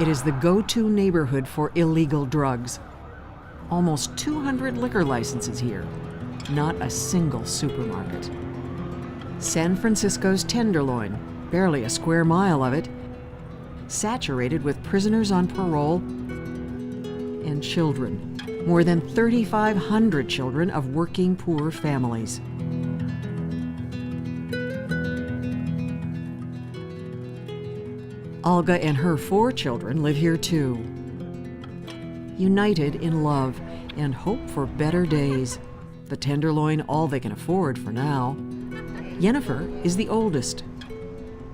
It is the go-to neighborhood for illegal drugs. Almost 200 liquor licenses here, not a single supermarket. San Francisco's Tenderloin, barely a square mile of it, saturated with prisoners on parole and children. More than 3,500 children of working poor families. Olga and her 4 children live here too. United in love and hope for better days. The Tenderloin all they can afford for now. Jennifer is the oldest.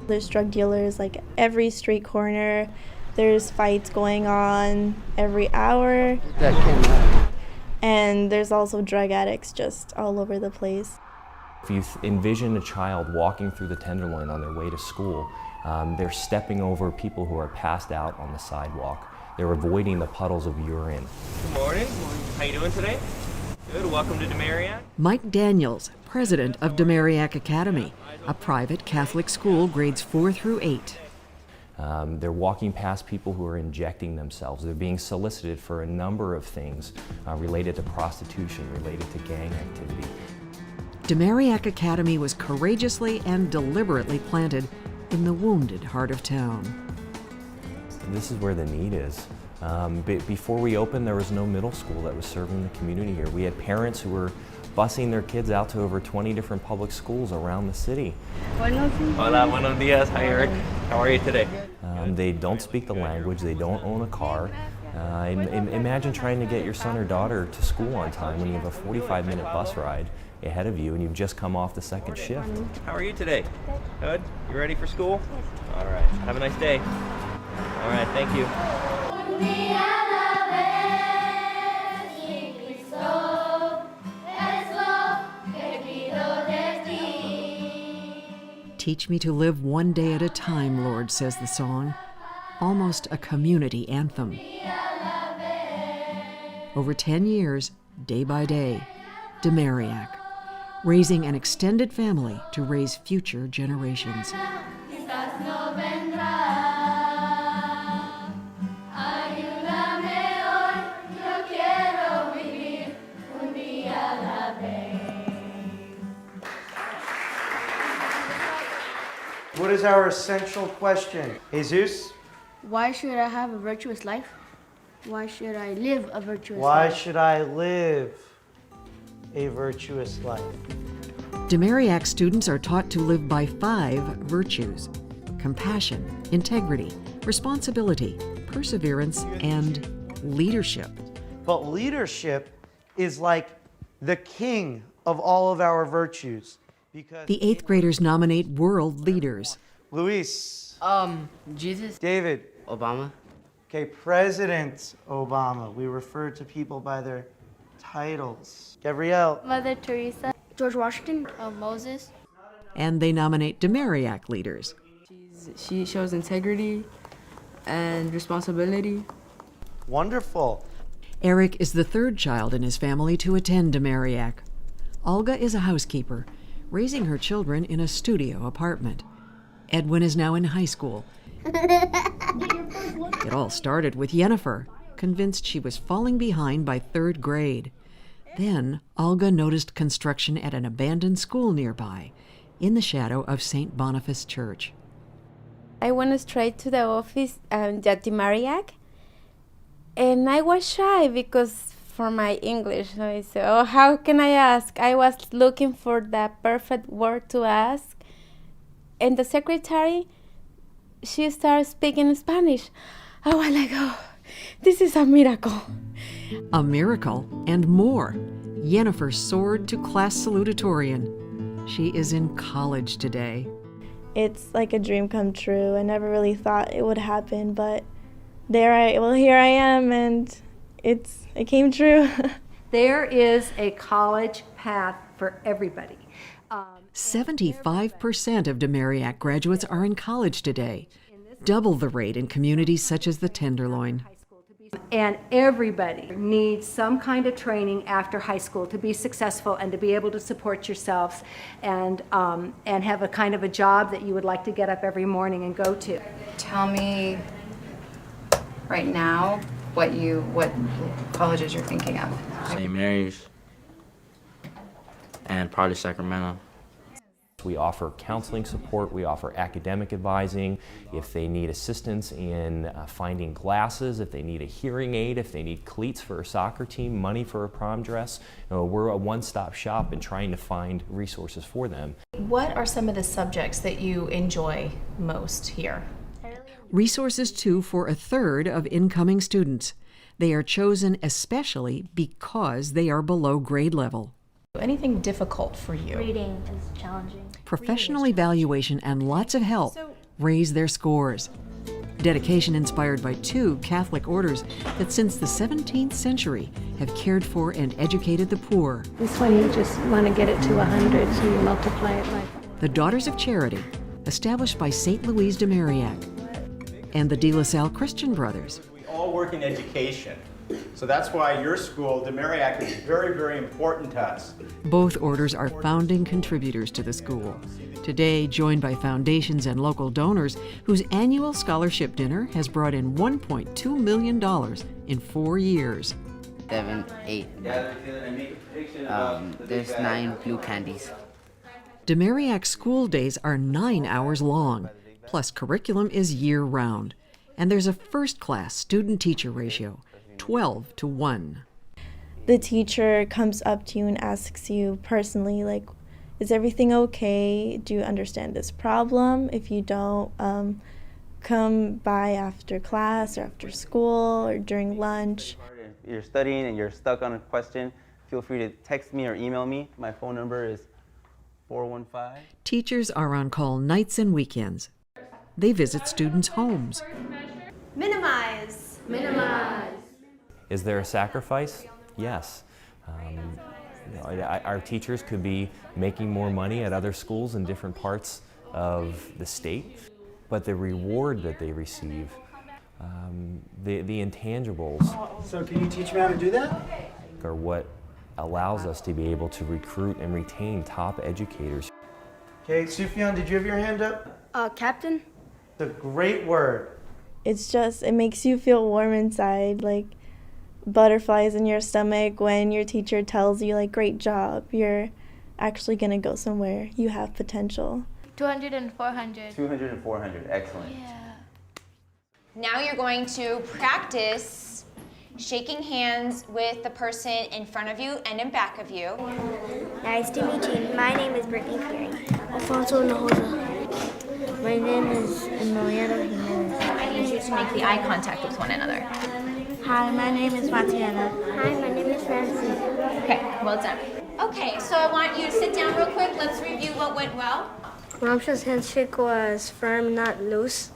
There's drug dealers like every street corner. There's fights going on every hour. And there's also drug addicts just all over the place. If you envision a child walking through the Tenderloin on their way to school, they're stepping over people who are passed out on the sidewalk. They're avoiding the puddles of urine. Good morning. How you doing today? Good. Welcome to Marillac. Mike Daniels, president of Marillac Academy, a private Catholic school grades 4 through 8. They're walking past people who are injecting themselves. They're being solicited for a number of things related to prostitution, related to gang activity. Marillac Academy was courageously and deliberately planted in the wounded heart of town. This is where the need is. Before we opened, there was no middle school that was serving the community here. We had parents who were busing their kids out to over 20 different public schools around the city. Hola, buenos dias. Hi, Eric. How are you today? They don't speak the language. They don't own a car. Imagine trying to get your son or daughter to school on time when you have a 45-minute bus ride ahead of you and you've just come off the second shift. How are you today? Good? You ready for school? All right. Have a nice day. All right. Thank you. Teach me to live one day at a time, Lord, says the song. Almost a community anthem. Over 10 years, day by day, Marillac, raising an extended family to raise future generations. What is our essential question? Jesus? Why should I have a virtuous life? Why should I live a virtuous life? Why should I live a virtuous life? Marillac students are taught to live by 5 virtues: compassion, integrity, responsibility, perseverance, and leadership. But leadership is like the king of all of our virtues. Because The 8th graders nominate world leaders. Luis. Jesus. David. Obama. Okay, President Obama. We refer to people by their titles. Gabrielle. Mother Teresa. George Washington. Moses. And they nominate Marillac leaders. She shows integrity and responsibility. Wonderful. Eric is the 3rd child in his family to attend Marillac. Olga is a housekeeper, raising her children in a studio apartment. Edwin is now in high school. It all started with Jennifer, convinced she was falling behind by 3rd grade. Then Olga noticed construction at an abandoned school nearby, in the shadow of St. Boniface Church. I went straight to the office at Marillac, and I was shy because for my English. So I said, oh, how can I ask? I was looking for the perfect word to ask. And the secretary, she started speaking Spanish. I was like, oh, this is a miracle. A miracle and more. Jennifer soared to class salutatorian. She is in college today. It's like a dream come true. I never really thought it would happen, but here I am, and it came true. There is a college path for everybody. 75% of Marillac graduates are in college today, double the rate in communities such as the Tenderloin. And everybody needs some kind of training after high school to be successful and to be able to support yourselves and have a kind of a job that you would like to get up every morning and go to. Tell me right now, what colleges you're thinking of? St. Mary's and probably Sacramento. We offer counseling support, we offer academic advising, if they need assistance in finding glasses, if they need a hearing aid, if they need cleats for a soccer team, money for a prom dress. We're a one-stop shop in trying to find resources for them. What are some of the subjects that you enjoy most here? Resources, too, for a third of incoming students. They are chosen especially because they are below grade level. Anything difficult for you? Reading is challenging. Professional evaluation and lots of help raise their scores. Dedication inspired by two Catholic orders that since the 17th century have cared for and educated the poor. This one you just want to get it to 100, so you multiply it by 4. The Daughters of Charity, established by St. Louise de Marillac, and the De La Salle Christian Brothers. We all work in education, so that's why your school, de Marillac, is very, very important to us. Both orders are founding contributors to the school. Today, joined by foundations and local donors, whose annual scholarship dinner has brought in $1.2 million in 4 years. 7, 8. There's 9 blue candies. De Marillac school days are 9 hours long, plus curriculum is year-round. And there's a first-class student-teacher ratio, 12:1. The teacher comes up to you and asks you personally, like, is everything okay? Do you understand this problem? If you don't, come by after class or after school or during lunch. If you're studying and you're stuck on a question, feel free to text me or email me. My phone number is 415. Teachers are on call nights and weekends. They visit students' homes. Minimize. Minimize. Is there a sacrifice? Yes. Our teachers could be making more money at other schools in different parts of the state, but the reward that they receive, the intangibles. So can you teach me how to do that? Are what allows us to be able to recruit and retain top educators. Okay, Sufyan, did you have your hand up? Captain? It's a great word. It's just, it makes you feel warm inside, like butterflies in your stomach when your teacher tells you, like, great job, you're actually gonna go somewhere, you have potential. 200 and 400. 200 and 400, excellent. Yeah. Now you're going to practice shaking hands with the person in front of you and in back of you. Nice to meet you. My name is Brittany Fury. Alfonso Nahosa. My name is Emiliano Jimenez. I need you to make the eye contact with one another. Hi, my name is Matiana. Hi, my name is Francie. Okay, well done. Okay, so I want you to sit down real quick. Let's review what went well. Ramsha's handshake was firm, not loose.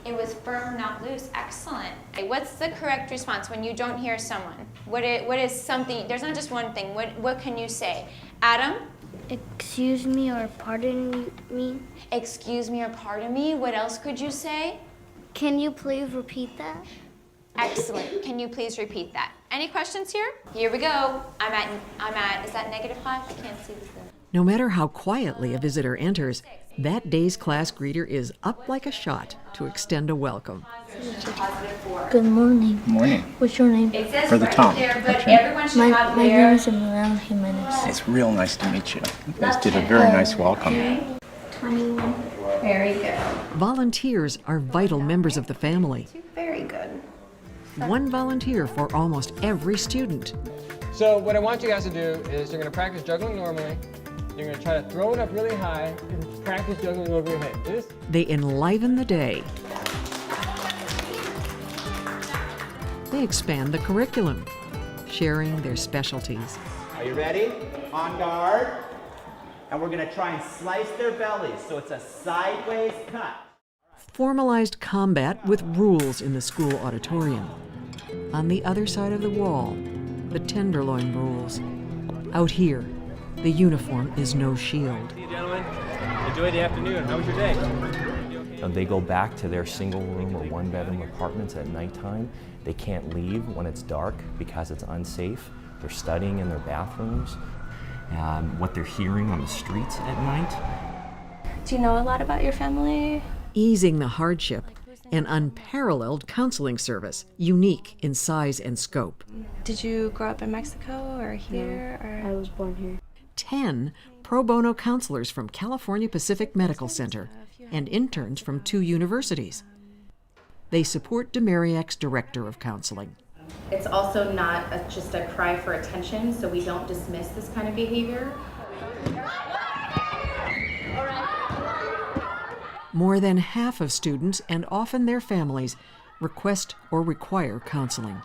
It was firm, not loose. Excellent. Okay, what's the correct response when you don't hear someone? What is something? There's not just one thing. What can you say? Adam? Excuse me or pardon me. Excuse me or pardon me. What else could you say? Can you please repeat that? Excellent. Can you please repeat that? Any questions here? Here we go. I'm at, is that -5? I can't see this thing. No matter how quietly a visitor enters, that day's class greeter is up like a shot to extend a welcome. Good morning. Morning. What's your name? It says For the right top. there, but Okay. everyone should have My their... name is Emiliano Jimenez. It's real nice to meet you. You guys did a very nice welcome. 21. Very good. Volunteers are vital members of the family. Very good. One volunteer for almost every student. So what I want you guys to do is you're going to practice juggling normally. You're going to try to throw it up really high and practice juggling over your head. They enliven the day. They expand the curriculum, sharing their specialties. Are you ready? On guard. And we're going to try and slice their bellies, so it's a sideways cut. Formalized combat with rules in the school auditorium. On the other side of the wall, the Tenderloin rules. Out here, the uniform is no shield. See you, gentlemen. Enjoy the afternoon. How was your day? They go back to their single room or one bedroom apartments at nighttime. They can't leave when it's dark because it's unsafe. They're studying in their bathrooms. What they're hearing on the streets at night. Do you know a lot about your family? Easing the hardship an unparalleled counseling service, unique in size and scope. Did you grow up in Mexico or here? I was born here. 10 pro bono counselors from California Pacific Medical Center and interns from 2 universities. They support DeMariac's director of counseling. It's also not just a cry for attention, so we don't dismiss this kind of behavior. More than half of students, and often their families, request or require counseling.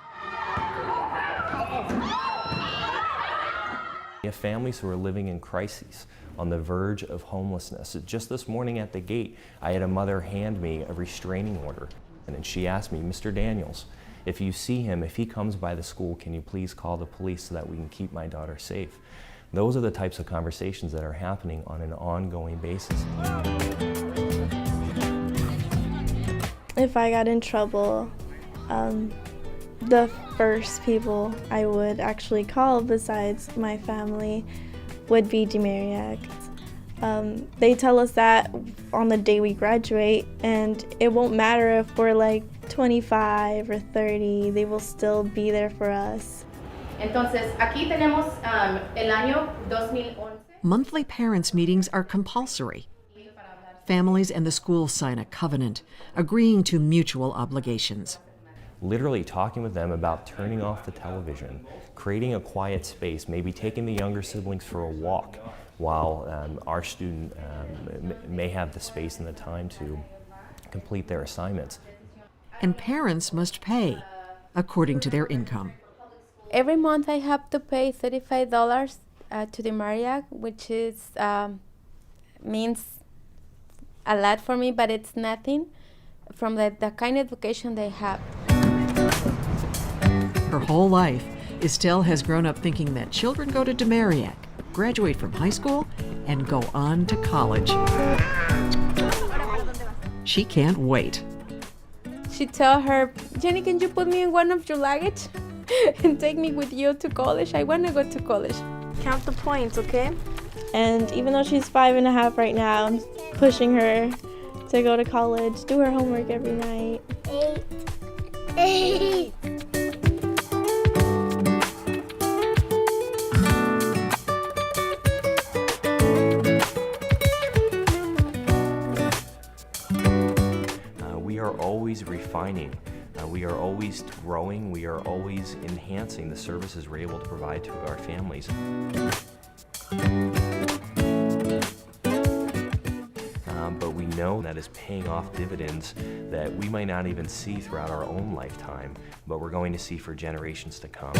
We have families who are living in crises, on the verge of homelessness. Just this morning at the gate, I had a mother hand me a restraining order, and she asked me, Mr. Daniels, if you see him, if he comes by the school, can you please call the police so that we can keep my daughter safe? Those are the types of conversations that are happening on an ongoing basis. If I got in trouble, the first people I would actually call besides my family would be DeMariac. They tell us that on the day we graduate, and it won't matter if we're like 25 or 30, they will still be there for us. Entonces, aquí tenemos el año 2011. Monthly parents' meetings are compulsory. Families and the school sign a covenant, agreeing to mutual obligations. Literally talking with them about turning off the television, creating a quiet space, maybe taking the younger siblings for a walk while our student may have the space and the time to complete their assignments. And parents must pay according to their income. Every month I have to pay $35 to the Marillac, which is means a lot for me, but it's nothing from the kind of education they have. Her whole life, Estelle has grown up thinking that children go to DeMariac, graduate from high school, and go on to college. She can't wait. She tell her, Jenny, can you put me in one of your luggage and take me with you to college? I want to go to college. Count the points, okay? And even though she's 5.5 right now, I'm pushing her to go to college, do her homework every night. 8. We are always refining. We are always growing. We are always enhancing the services we're able to provide to our families. But we know that is paying off dividends that we might not even see throughout our own lifetime, but we're going to see for generations to come.